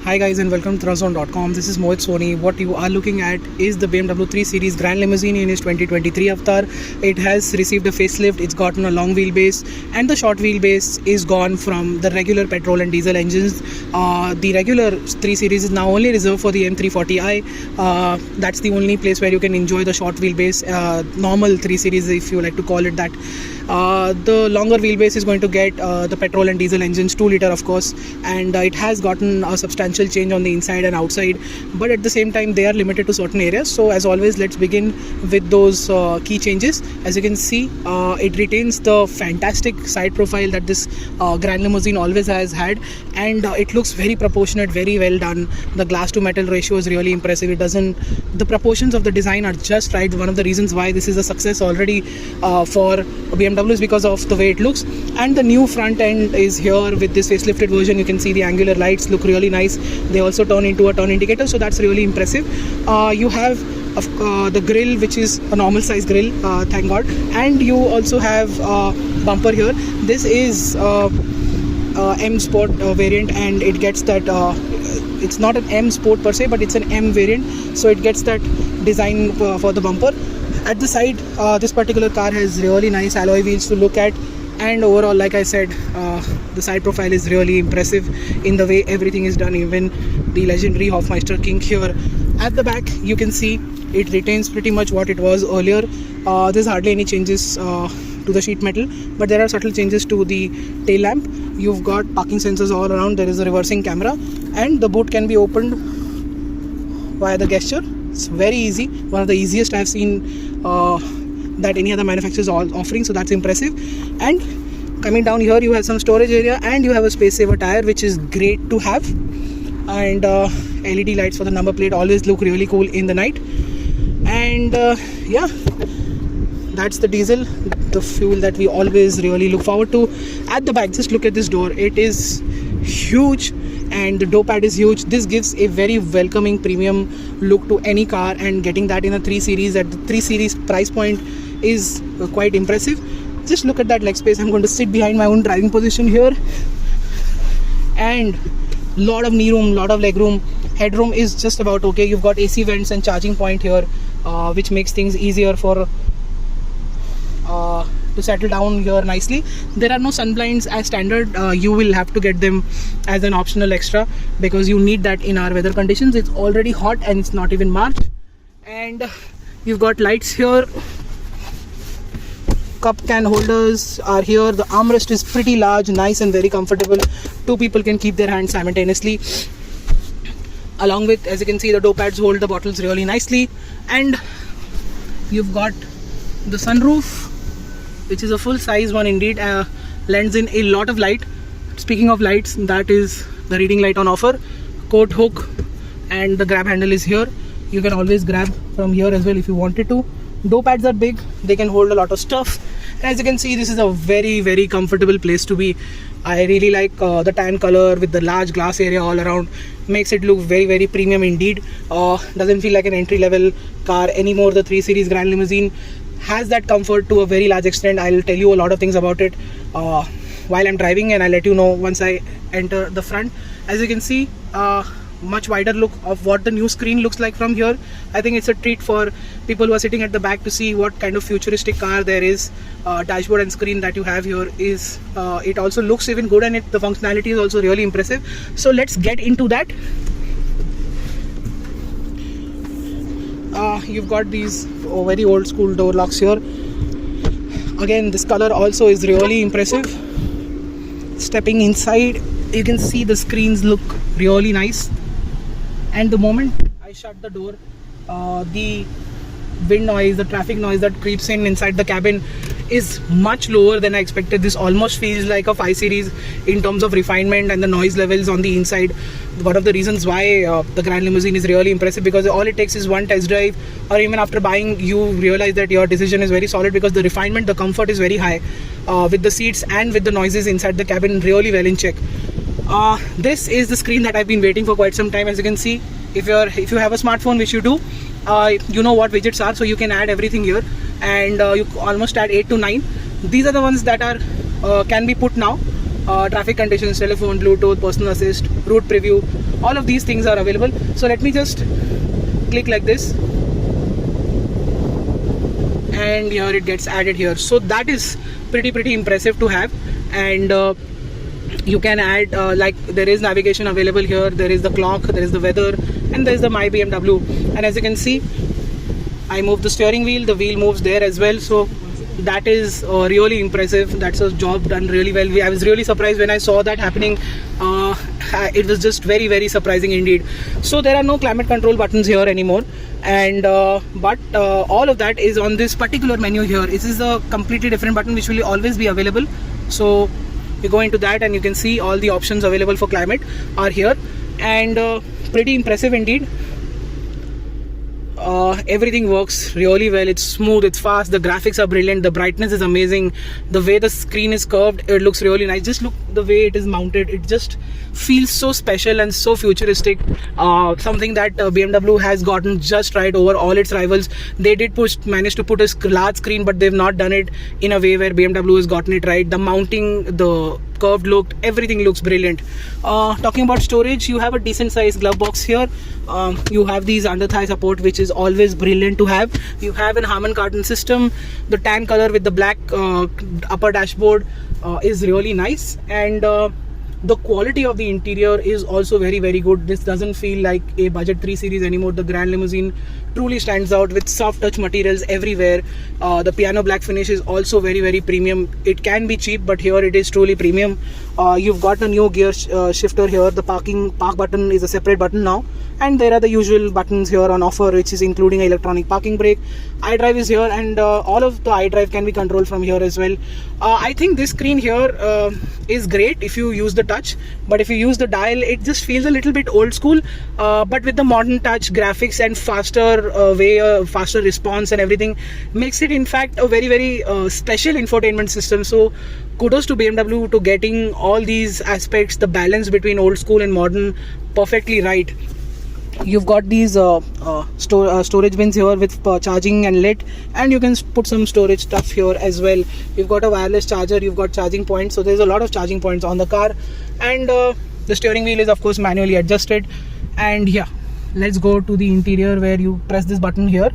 Hi guys and welcome to Tranzone.com. This is Mohit Soni. What you are looking at is the BMW 3 Series Grand Limousine in its 2023 avatar. It has received a facelift, it's gotten a long wheelbase, and the short wheelbase is gone from the regular petrol and diesel engines. The regular 3 Series is now only reserved for the M340i. That's the only place where you can enjoy the short wheelbase, normal 3 Series if you like to call it that. The longer wheelbase is going to get the petrol and diesel engines, 2 litre of course, and it has gotten a substantial change on the inside and outside, but at the same time they are limited to certain areas. So as always, let's begin with those key changes. As you can see, it retains the fantastic side profile that this Grand Limousine always has had, and it looks very proportionate, very well done. The glass to metal ratio is really impressive. The proportions of the design are just right. One of the reasons why this is a success already for BMW is because of the way it looks. And the new front end is here with this facelifted version. You can see the angular lights look really nice. They also turn into a turn indicator, so that's really impressive. You have the grille, which is a normal size grille, thank god, and you also have bumper here. This is M Sport variant, and it gets that it's not an M Sport per se, but it's an M variant, so it gets that design for the bumper. At the side, this particular car has really nice alloy wheels to look at, and overall, like I said, the side profile is really impressive in the way everything is done. Even the legendary Hofmeister kink here. At the back, you can see it retains pretty much what it was earlier. There's hardly any changes to the sheet metal, but there are subtle changes to the tail lamp. You've got parking sensors all around. There is a reversing camera, and the boot can be opened via the gesture. It's very easy, one of the easiest I've seen that any other manufacturer is offering, so that's impressive. And coming down here, you have some storage area, and you have a space saver tire, which is great to have. And LED lights for the number plate always look really cool in the night. And yeah, that's the diesel, the fuel that we always really look forward to. At the back, just look at this door. It is huge, and the door pad is huge. This gives a very welcoming premium look to any car, and getting that in a 3 Series at the 3 Series price point is quite impressive. Just look at that leg space. I'm going to sit behind my own driving position here, and lot of knee room, lot of leg room. Headroom is just about okay. You've got AC vents and charging point here, which makes things easier for to settle down here nicely. There are no sun blinds as standard. You will have to get them as an optional extra, because you need that in our weather conditions. It's already hot and it's not even March. And you've got lights here. Cup can holders are here. The armrest is pretty large, nice and very comfortable. 2 people can keep their hands simultaneously. Along with, as you can see, the door pads hold the bottles really nicely. And you've got the sunroof, which is a full size one indeed. Lends in a lot of light. Speaking of lights, that is the reading light on offer. Coat hook, and the grab handle is here. You can always grab from here as well if you wanted to. Door pads are big, they can hold a lot of stuff. And as you can see, this is a very comfortable place to be. I really like the tan color with the large glass area all around. Makes it look very premium indeed. Doesn't feel like an entry level car anymore. The 3 Series Grand Limousine has that comfort to a very large extent. I'll tell you a lot of things about it while I'm driving, and I'll let you know once I enter the front. As you can see, much wider look of what the new screen looks like from here. I think it's a treat for people who are sitting at the back to see what kind of futuristic car there is. Dashboard and screen that you have here is it also looks even good, and the functionality is also really impressive. So let's get into that. You've got these very old school door locks here. Again, this color also is really impressive. Stepping inside, you can see the screens look really nice. And the moment I shut the door, the wind noise, the traffic noise that creeps in inside the cabin is much lower than I expected. This almost feels like a 5 Series in terms of refinement and the noise levels on the inside. One of the reasons why the Grand Limousine is really impressive, because all it takes is one test drive, or even after buying, you realize that your decision is very solid, because the refinement, the comfort is very high, with the seats and with the noises inside the cabin really well in check. This is the screen that I've been waiting for quite some time. As you can see, if you have a smartphone, which you do, you know what widgets are, so you can add everything here, and you almost add 8 to 9. These are the ones that are can be put now. traffic conditions, telephone, Bluetooth, personal assist, route preview, all of these things are available. So let me just click like this, and here it gets added here. So that is pretty impressive to have. And you can add like there is navigation available here, there is the clock, there is the weather, and there is the My BMW. And as you can see, I move the steering wheel, the wheel moves there as well. So that is really impressive. That's a job done really well. I was really surprised when I saw that happening. It was just very surprising indeed. So there are no climate control buttons here anymore, and but all of that is on this particular menu here. This is a completely different button which will always be available. So you go into that and you can see all the options available for climate are here, and pretty impressive indeed. Everything works really well. It's smooth, it's fast, the graphics are brilliant, the brightness is amazing, the way the screen is curved, it looks really nice. Just look the way it is mounted, it just feels so special and so futuristic. Something that BMW has gotten just right over all its rivals. They did manage to put a large screen, but they've not done it in a way where BMW has gotten it right. The mounting, the curved look, everything looks brilliant. Talking about storage, you have a decent sized glove box here. You have these under thigh support, which is always brilliant to have. You have an Harman Kardon system. The tan color with the black upper dashboard is really nice, and the quality of the interior is also very good. This doesn't feel like a budget 3 Series anymore. The Grand Limousine truly stands out with soft touch materials everywhere. The piano black finish is also very premium. It can be cheap, but here it is truly premium. You've got a new gear shifter here. The park button is a separate button now, and there are the usual buttons here on offer, which is including electronic parking brake. iDrive is here, and all of the iDrive can be controlled from here as well. I think this screen here is great if you use the touch, but if you use the dial, it just feels a little bit old school, but with the modern touch graphics and faster faster response and everything, makes it in fact a very special infotainment system. So kudos to BMW to getting all these aspects, the balance between old school and modern, perfectly right. You've got these storage bins here with charging and lit, and you can put some storage stuff here as well. You've got a wireless charger, you've got charging points, so there's a lot of charging points on the car. And the steering wheel is of course manually adjusted. And yeah, let's go to the interior where you press this button here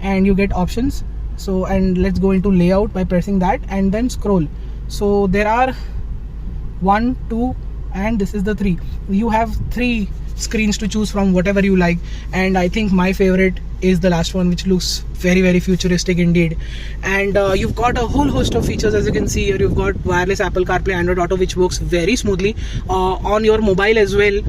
and you get options. So, and let's go into layout by pressing that and then scroll. So there are 1, 2, and this is the 3. You have 3 screens to choose from, whatever you like, and I think my favorite is the last one, which looks very futuristic indeed. And you've got a whole host of features. As you can see here, you've got wireless Apple CarPlay, Android Auto, which works very smoothly on your mobile as well.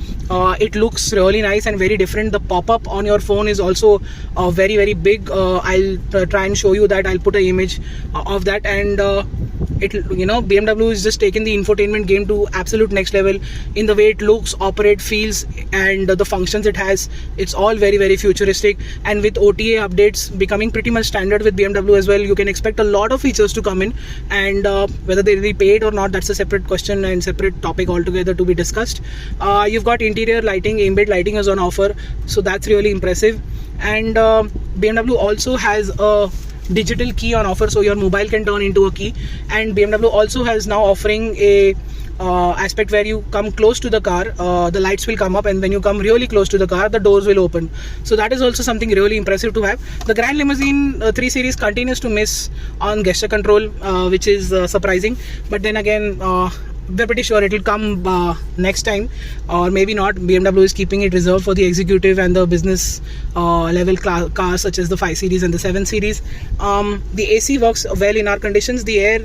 It looks really nice and very different. The pop-up on your phone is also very big. I'll try and show you that. I'll put an image of that. And BMW is just taken the infotainment game to absolute next level in the way it looks, operates, feels, and the functions it has. It's all very futuristic, and with OTA updates becoming pretty much standard with BMW as well, you can expect a lot of features to come in. And whether they'll be paid or not, that's a separate question and separate topic altogether to be discussed. You've got interior lighting, ambient lighting is on offer, so that's really impressive. And BMW also has a digital key on offer, so your mobile can turn into a key. And BMW also has now offering a aspect where you come close to the car, the lights will come up, and when you come really close to the car, the doors will open. So that is also something really impressive to have. The Grand Limousine 3 Series continues to miss on gesture control, which is surprising, but then again, we're pretty sure it will come next time, or maybe not. BMW is keeping it reserved for the executive and the business level cars such as the 5 Series and the 7 Series. The AC works well in our conditions. The air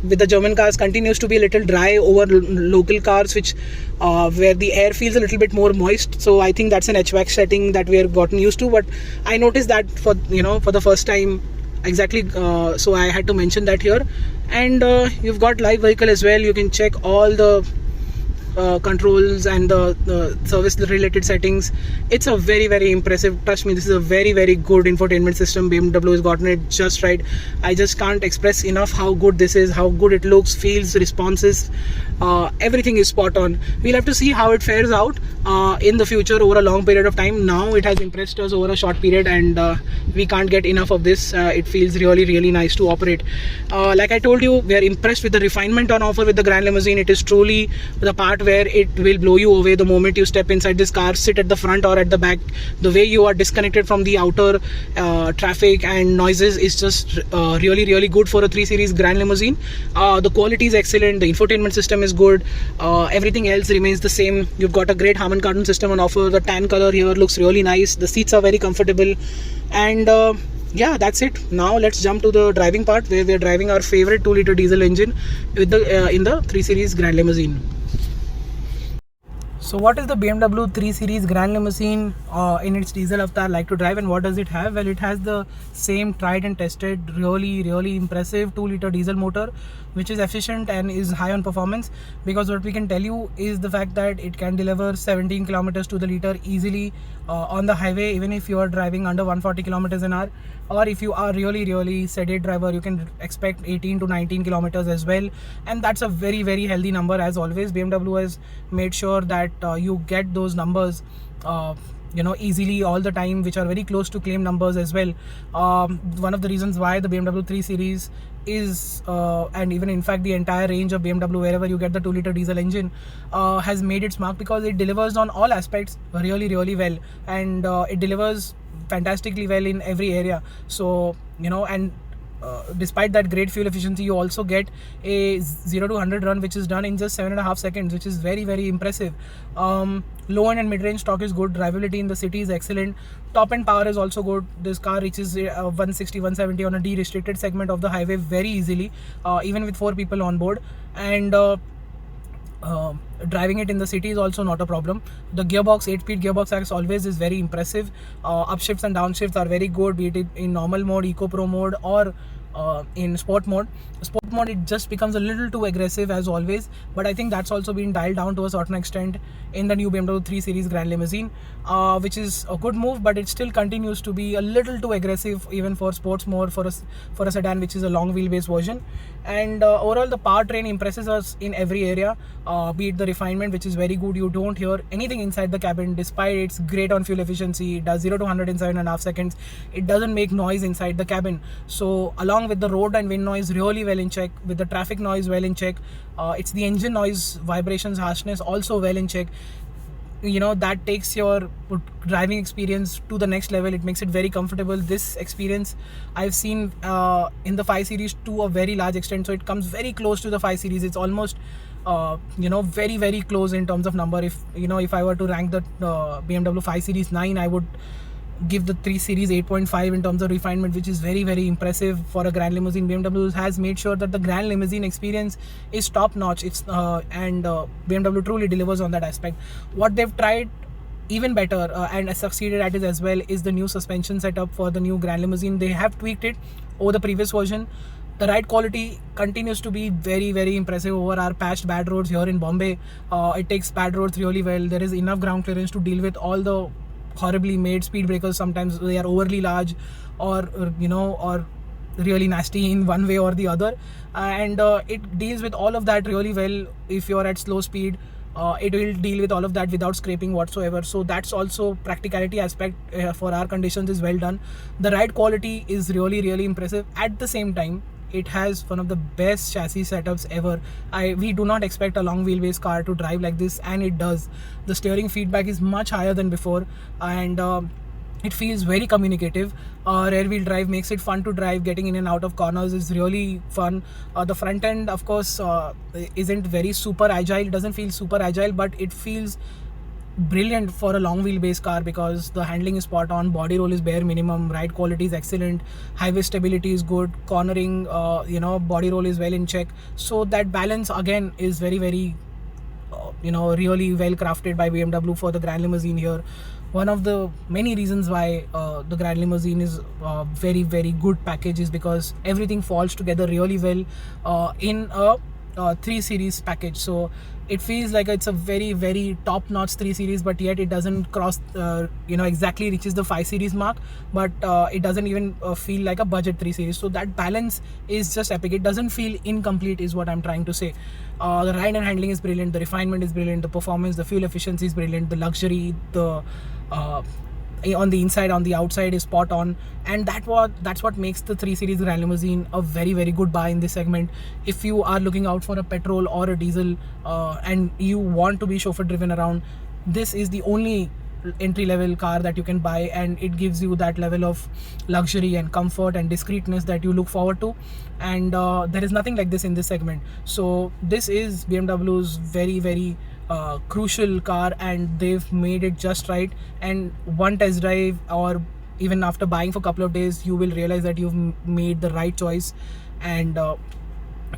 with the German cars continues to be a little dry over local cars, which where the air feels a little bit more moist. So I think that's an HVAC setting that we have gotten used to, but I noticed that for the first time exactly, so I had to mention that here. And you've got live vehicle as well. You can check all the controls and the service related settings. It's a very impressive. Trust me, this is a very good infotainment system. BMW has gotten it just right. I just can't express enough how good this is, how good it looks, feels, responses. Everything is spot on. We'll have to see how it fares out. in the future over a long period of time. Now it has impressed us over a short period, and we can't get enough of this. It feels really nice to operate. Like I told you, we are impressed with the refinement on offer with the Grand Limousine. It is truly the part where it will blow you away the moment you step inside this car, sit at the front or at the back. The way you are disconnected from the outer traffic and noises is just really good for a 3 Series Grand Limousine. The quality is excellent, the infotainment system is good, everything else remains the same. You've got a great Harman Kardon system on offer. The tan color here looks really nice, the seats are very comfortable, and yeah, that's it. Now let's jump to the driving part, where we're driving our favorite 2-liter diesel engine with the in the 3 Series Grand Limousine. So what is the BMW 3 Series Grand Limousine in its diesel avatar like to drive, and what does it have? Well, it has the same tried and tested, really impressive 2-liter diesel motor, which is efficient and is high on performance, because what we can tell you is the fact that it can deliver 17 kilometers to the liter easily on the highway, even if you are driving under 140 kilometers an hour, or if you are really sedate driver, you can expect 18 to 19 kilometers as well, and that's a very healthy number. As always, BMW has made sure that you get those numbers easily all the time, which are very close to claim numbers as well. One of the reasons why the BMW 3 Series is and even in fact the entire range of BMW, wherever you get the 2-liter diesel engine, has made its mark, because it delivers on all aspects really well, and it delivers fantastically well in every area. So and despite that great fuel efficiency, you also get a 0 to 100 run which is done in just 7.5 seconds, which is very impressive. Low end and mid-range torque is good, drivability in the city is excellent, top end power is also good. This car reaches 160 170 on a de-restricted segment of the highway very easily, even with 4 people on board, and driving it in the city is also not a problem. The gearbox, 8-speed gearbox, as always, is very impressive. Upshifts and downshifts are very good, be it in normal mode, Eco Pro mode, or in sport mode. Sport mode, it just becomes a little too aggressive as always, but I think that's also been dialed down to a certain extent in the new BMW 3 Series Grand Limousine, which is a good move, but it still continues to be a little too aggressive even for sports mode, for a sedan which is a long wheelbase version. And overall, the powertrain impresses us in every area, be it the refinement, which is very good. You don't hear anything inside the cabin, despite it's great on fuel efficiency. It does 0 to 100 in 7.5 seconds. It doesn't make noise inside the cabin. So along with the road and wind noise really well in check, with the traffic noise well in check, it's the engine noise, vibrations, harshness also well in check. That takes your driving experience to the next level. It makes it very comfortable. This experience I've seen in the 5 Series to a very large extent, so it comes very close to the 5 Series. It's almost very close in terms of number. If I were to rank the BMW 5 Series 9, I would give the 3 Series 8.5 in terms of refinement, which is very impressive for a Grand Limousine. BMW has made sure that the Grand Limousine experience is top notch. And BMW truly delivers on that aspect. What they've tried even better and succeeded at it as well is the new suspension setup for the new Grand Limousine. They have tweaked it over the previous version. The ride quality continues to be very impressive over our patched bad roads here in Bombay. It takes bad roads really well. There is enough ground clearance to deal with all the horribly made speed breakers. Sometimes they are overly large, or really nasty in one way or the other, and it deals with all of that really well. If you're at slow speed, it will deal with all of that without scraping whatsoever. So that's also practicality aspect for our conditions is well done. The ride quality is really impressive. At the same time, it has one of the best chassis setups ever. We do not expect a long wheelbase car to drive like this, and it does. The steering feedback is much higher than before, and it feels very communicative. Rear wheel drive makes it fun to drive. Getting in and out of corners is really fun. The front end, of course, isn't very super agile. It doesn't feel super agile, but it feels brilliant for a long wheelbase car, because the handling is spot on, body roll is bare minimum, ride quality is excellent, highway stability is good, cornering, body roll is well in check. So that balance again is very really well crafted by BMW for the Grand Limousine here. One of the many reasons why the Grand Limousine is a very good package is because everything falls together really well in a 3 Series package. So it feels like it's a very, very top-notch 3 Series, but yet it doesn't cross, exactly reaches the 5 Series mark, but it doesn't even feel like a budget 3 Series. So that balance is just epic. It doesn't feel incomplete is what I'm trying to say. The ride and handling is brilliant, the refinement is brilliant, the performance, the fuel efficiency is brilliant, the luxury, the on the inside, on the outside is spot on, and that's what makes the 3 Series Grand Limousine a very, very good buy in this segment. If you are looking out for a petrol or a diesel, and you want to be chauffeur driven around, this is the only entry level car that you can buy, and it gives you that level of luxury and comfort and discreetness that you look forward to, and there is nothing like this in this segment. So this is BMW's very, very crucial car, and they've made it just right. And one test drive, or even after buying for a couple of days, you will realize that you've made the right choice, and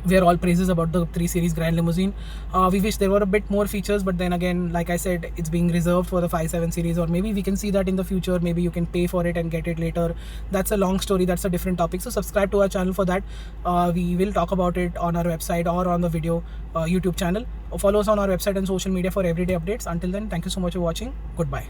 we're all praises about the 3 Series Grand Limousine. We wish there were a bit more features, but then again, like I said, it's being reserved for the 5/7 Series, or maybe we can see that in the future. Maybe you can pay for it and get it later. That's a long story, that's a different topic. So subscribe to our channel for that. We will talk about it on our website or on the video YouTube channel. Follow us on our website and social media for everyday updates. Until then, thank you so much for watching. Goodbye.